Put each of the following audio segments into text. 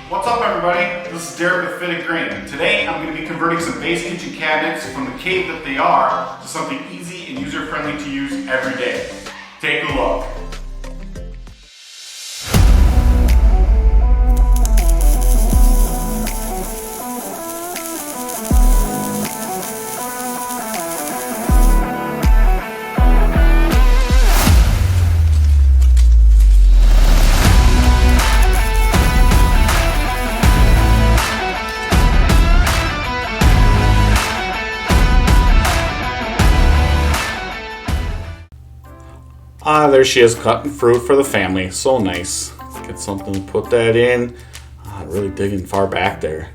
What's up, everybody? This is Derek with Fitted Grain. Today I'm going to be converting some base kitchen cabinets from the cave that they are to something easy and user-friendly to use every day. Take a look. There she is, cutting fruit for the family. So nice. Get something to put that in. Really digging far back there.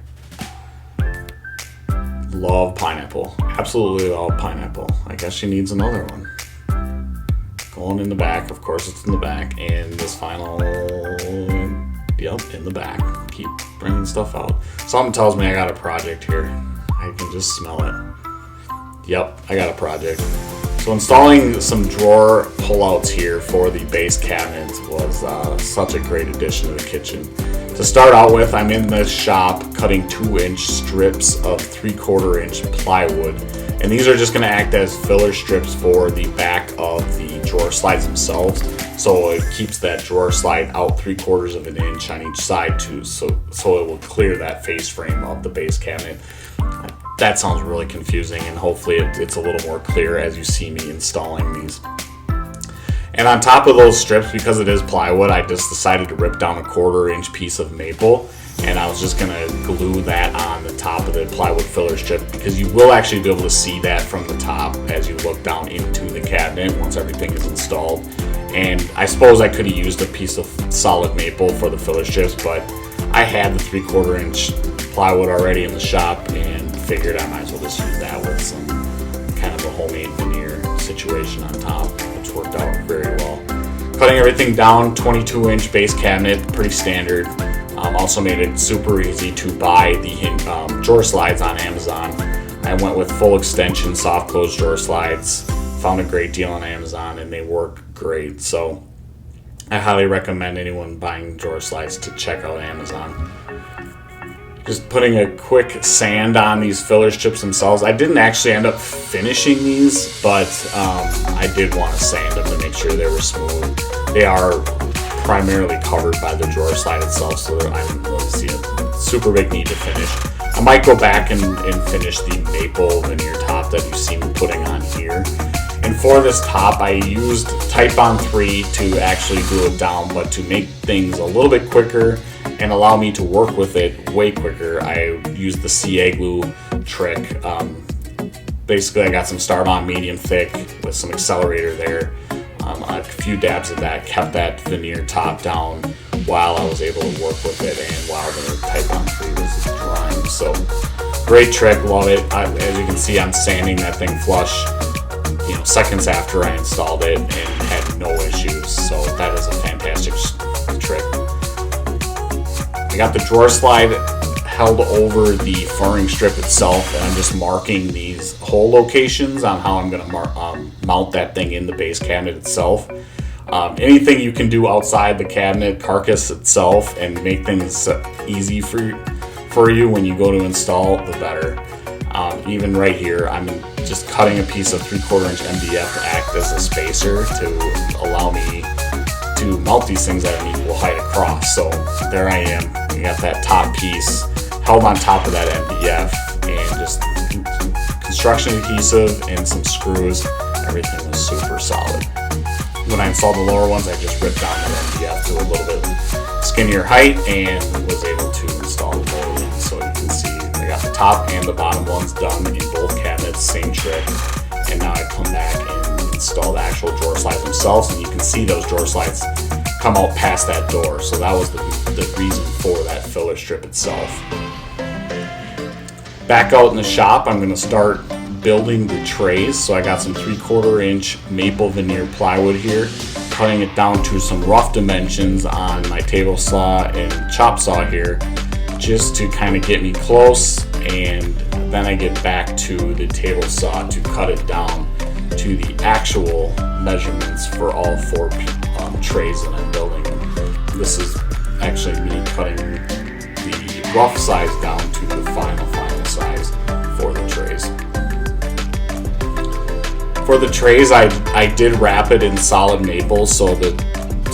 Love pineapple. Absolutely love pineapple. I guess she needs another one. Going in the back. Of course it's in the back. And this final... Yep, in the back. Keep bringing stuff out. Something tells me I got a project here. I can just smell it. Yep, I got a project. So installing some drawer pullouts here for the base cabinet was such a great addition to the kitchen. To start out with, I'm in the shop cutting 2-inch strips of 3/4 inch plywood. And these are just going to act as filler strips for the back of the drawer slides themselves. So it keeps that drawer slide out 3/4 of an inch on each side too, so it will clear that face frame of the base cabinet. That sounds really confusing, and hopefully it's a little more clear as you see me installing these. And on top of those strips, because it is plywood, I just decided to rip down a 1/4 inch piece of maple, and I was just gonna glue that on the top of the plywood filler strip, because you will actually be able to see that from the top as you look down into the cabinet once everything is installed. And I suppose I could have used a piece of solid maple for the filler strips, but I had the 3/4 inch plywood already in the shop and figured I might as well just use that with some kind of a homemade veneer situation on top, which worked out very well. Cutting everything down, 22-inch base cabinet, pretty standard. Also made it super easy to buy the drawer slides on Amazon. I went with full extension soft close drawer slides. Found a great deal on Amazon and they work great. So I highly recommend anyone buying drawer slides to check out Amazon. Just putting a quick sand on these filler strips themselves. I didn't actually end up finishing these, but I did want to sand them to make sure they were smooth. They are primarily covered by the drawer slide itself, so I didn't really see a super big need to finish. I might go back and finish the maple veneer top that you see me putting on here. And for this top, I used Titebond 3 to actually glue it down, but to make things a little bit quicker and allow me to work with it way quicker, I used the CA Glue trick. Basically, I got some Starbond medium thick with some accelerator there. A few dabs of that kept that veneer top down while I was able to work with it and while the Titebond 3 was drying. So, great trick, love it. As you can see, I'm sanding that thing flush, seconds after I installed it and had no issues. So that is a fantastic trick. I got the drawer slide held over the furring strip itself, and I'm just marking these hole locations on how I'm going to mount that thing in the base cabinet itself. Anything you can do outside the cabinet carcass itself and make things easy for you when you go to install, the better. Even right here, I'm just cutting a piece of 3/4 inch MDF to act as a spacer to allow me to mount these things at an equal height across. So there I am. I got that top piece held on top of that MDF and just construction adhesive and some screws. Everything was super solid. When I installed the lower ones, I just ripped down the MDF to a little bit skinnier height and was able to install the lower ones. So you can see I got the top and the bottom ones done in both cabinets, same trick. And now I come back and install the actual drawer slides themselves, and you can see those drawer slides come out past that door. So that was the reason for that filler strip itself. Back out in the shop, I'm going to start building the trays. So I got some 3/4 inch maple veneer plywood here, cutting it down to some rough dimensions on my table saw and chop saw here, just to kind of get me close, and then I get back to the table saw to cut it down to the actual measurements for all 4 trays that I'm building. This is actually me cutting the rough size down to the final size for the trays. For the trays, I did wrap it in solid maple, so the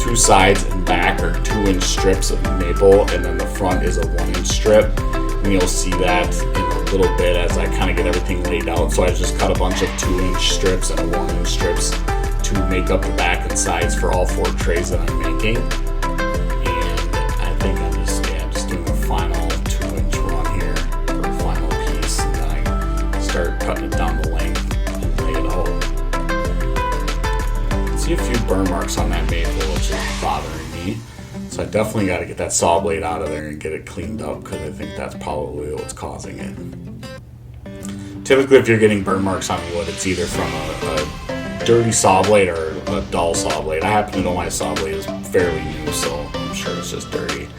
two sides and back are 2-inch strips of maple, and then the front is a 1-inch strip. And you'll see that in a little bit as I kind of get everything laid out. So I just cut a bunch of 2-inch strips and 1-inch strips to make up the back and sides for all 4 trays that I'm making. And I think I'm just doing a final 2-inch run here for a final piece, and then I start cutting it down the length and lay it out. I see a few burn marks on that maple, which is bothering me. So I definitely got to get that saw blade out of there and get it cleaned up, because I think that's probably what's causing it. Typically, if you're getting burn marks on wood, it's either from a dirty saw blade or a dull saw blade. I happen to know my saw blade is fairly new, so I'm sure it's just dirty.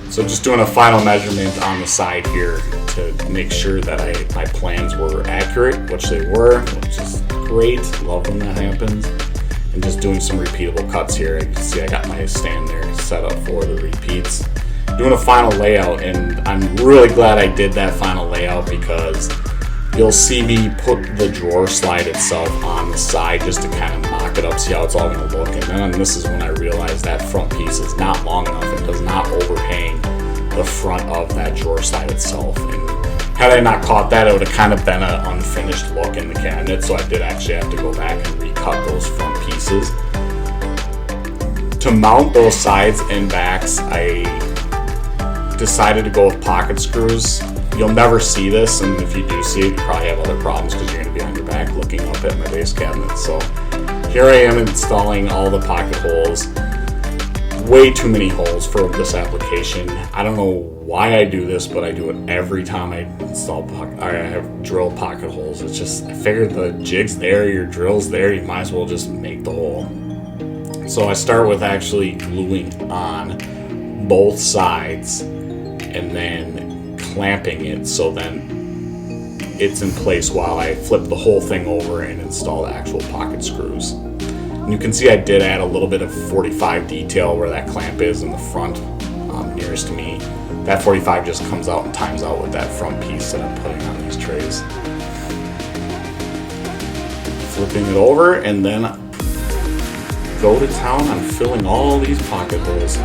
So just doing a final measurement on the side here to make sure that my plans were accurate, which they were, which is great. Love when that happens. And just doing some repeatable cuts here. You can see I got my stand there set up for the repeats. Doing a final layout, and I'm really glad I did that final layout, because you'll see me put the drawer slide itself on the side just to kind of mock it up, see how it's all going to look. And then this is when I realized that front piece is not long enough and does not overhang the front of that drawer slide itself. And had I not caught that, it would have kind of been an unfinished look in the cabinet, so I did actually have to go back and recut those front pieces. To mount those sides and backs, I decided to go with pocket screws. You'll never see this, and if you do see it, you probably have other problems because you're going to be on your back looking up at my base cabinet. So here I am installing all the pocket holes. Way too many holes for this application. I don't know why I do this, but I do it every time I install I have drill pocket holes. It's just, I figured the jig's there, your drill's there, you might as well just make the hole. So I start with actually gluing on both sides and then clamping it so then it's in place while I flip the whole thing over and install the actual pocket screws. And you can see I did add a little bit of 45 detail where that clamp is in the front nearest to me. That 45 just comes out and times out with that front piece that I'm putting on these trays. Flipping it over, and then go to town on filling all these pocket holes.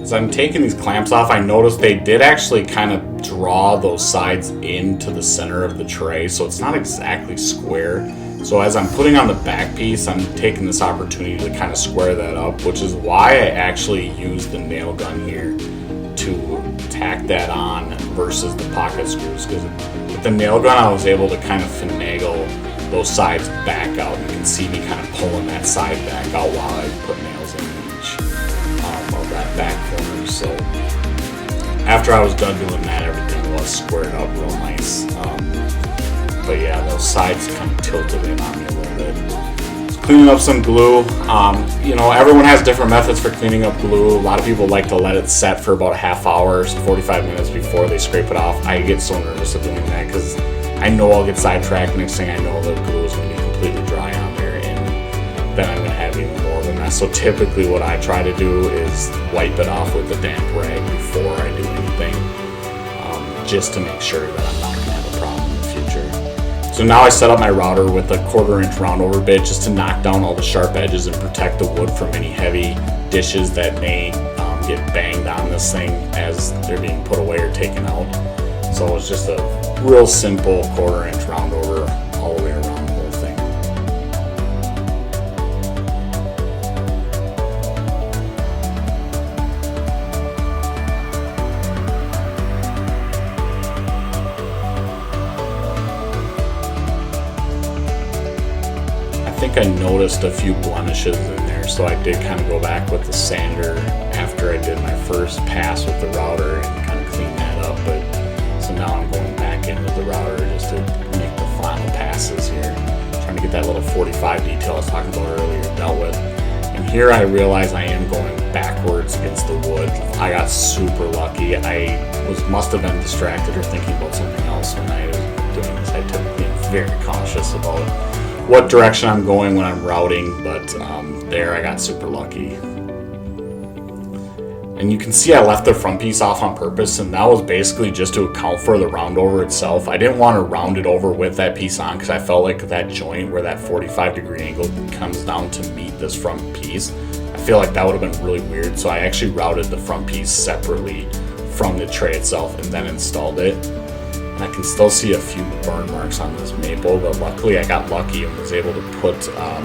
As I'm taking these clamps off, I noticed they did actually kind of draw those sides into the center of the tray, so it's not exactly square. So as I'm putting on the back piece, I'm taking this opportunity to kind of square that up, which is why I actually used the nail gun here to tack that on versus the pocket screws, because with the nail gun I was able to kind of finagle those sides back out. You can see me kind of pulling that side back out while I put nails in each of that back corner. So after I was done doing that, everything was squared up real nice. But yeah, those sides kind of tilted in on me a little bit. Just cleaning up some glue. You know, everyone has different methods for cleaning up glue. A lot of people like to let it set for about a half hour, 45 minutes before they scrape it off. I get so nervous of doing that because I know I'll get sidetracked. Next thing I know, the glue is going to be completely dry on there, and then I'm going to have even more of a mess. So typically what I try to do is wipe it off with a damp rag before I do anything, just to make sure that I'm not going to have a problem in the future. So now I set up my router with a 1/4-inch roundover bit just to knock down all the sharp edges and protect the wood from any heavy dishes that may get banged on this thing as they're being put away or taken out. So it's just a real simple 1/4-inch roundover all the way around the whole thing. I think I noticed a few blemishes in there, so I did kind of go back with the sander after I did my first pass with the router and kind of clean that up. But so now I'm going back in with the router just to make the final passes here. get that little 45 detail I was talking about earlier dealt with. And here I realize I am going backwards against the wood. I got super lucky. I must have been distracted or thinking about something else when I was doing this. I typically am very cautious about what direction I'm going when I'm routing, but there I got super lucky. And you can see I left the front piece off on purpose, and that was basically just to account for the round over itself. I didn't want to round it over with that piece on because I felt like that joint where that 45-degree angle comes down to meet this front piece, I feel like that would have been really weird. So I actually routed the front piece separately from the tray itself and then installed it. And I can still see a few burn marks on this maple, but luckily I got lucky and was able to put, that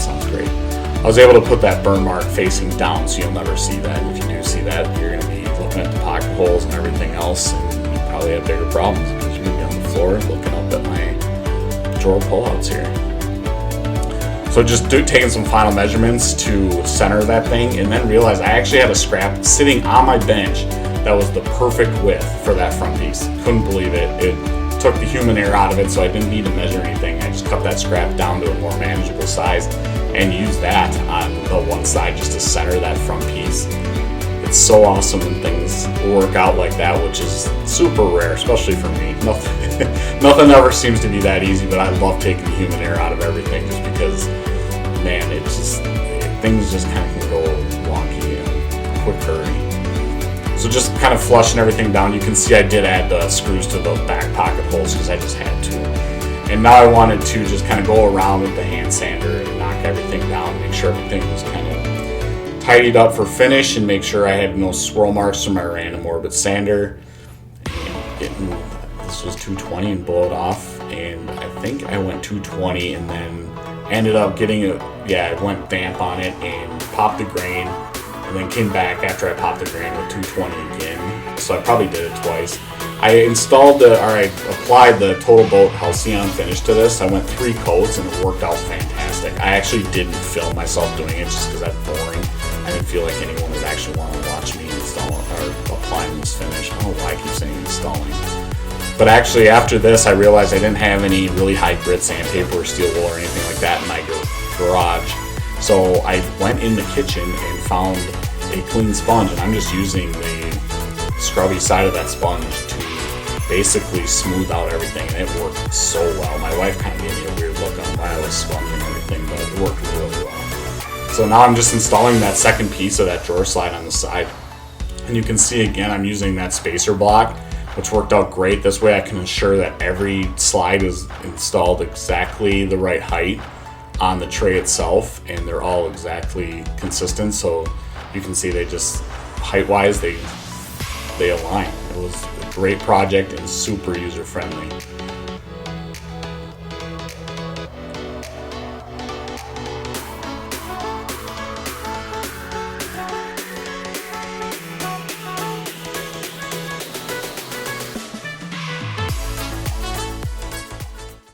sounds great. I was able to put that burn mark facing down, so you'll never see that. If you do see that, you're going to be looking at the pocket holes and everything else, and you probably have bigger problems because you're going to be on the floor looking up at my drawer pullouts here. So just taking some final measurements to center that thing, and then realized I actually had a scrap sitting on my bench that was the perfect width for that front piece. Couldn't believe it. It took the human error out of it, so I didn't need to measure anything. I just cut that scrap down to a more manageable size and use that on the one side just to center that front piece. It's so awesome when things work out like that, which is super rare, especially for me. Nothing ever seems to be that easy, but I love taking the human error out of everything just because, man, things just kind of can go wonky in a quick hurry. So just kind of flushing everything down. You can see I did add the screws to those back pocket holes because I just had to. And now I wanted to just kind of go around with the hand sander and knock everything down, make sure everything was kind of tidied up for finish and make sure I had no swirl marks from my random orbit sander. And this was 220 and blow it off, and I think I went 220 and then ended up getting I went damp on it and popped the grain, and then came back after I popped the grain with 220 again. So I probably did it twice. I applied the TotalBoat Halcyon finish to this. I went 3 coats and it worked out fantastic. I actually didn't film myself doing it just because that's boring. I didn't feel like anyone would actually want to watch me install or applying this finish. I don't know why I keep saying installing. But actually after this I realized I didn't have any really high grit sandpaper or steel wool or anything like that in my garage. So I went in the kitchen and found a clean sponge, and I'm just using the scrubby side of that sponge to basically smooth out everything, and it worked so well. My wife kind of gave me a weird look on why I was sponging everything, but it worked really well. So now I'm just installing that second piece of that drawer slide on the side, and you can see again I'm using that spacer block, which worked out great. This way I can ensure that every slide is installed exactly the right height on the tray itself, and they're all exactly consistent. So you can see they just height wise they align. It was a great project and super user friendly.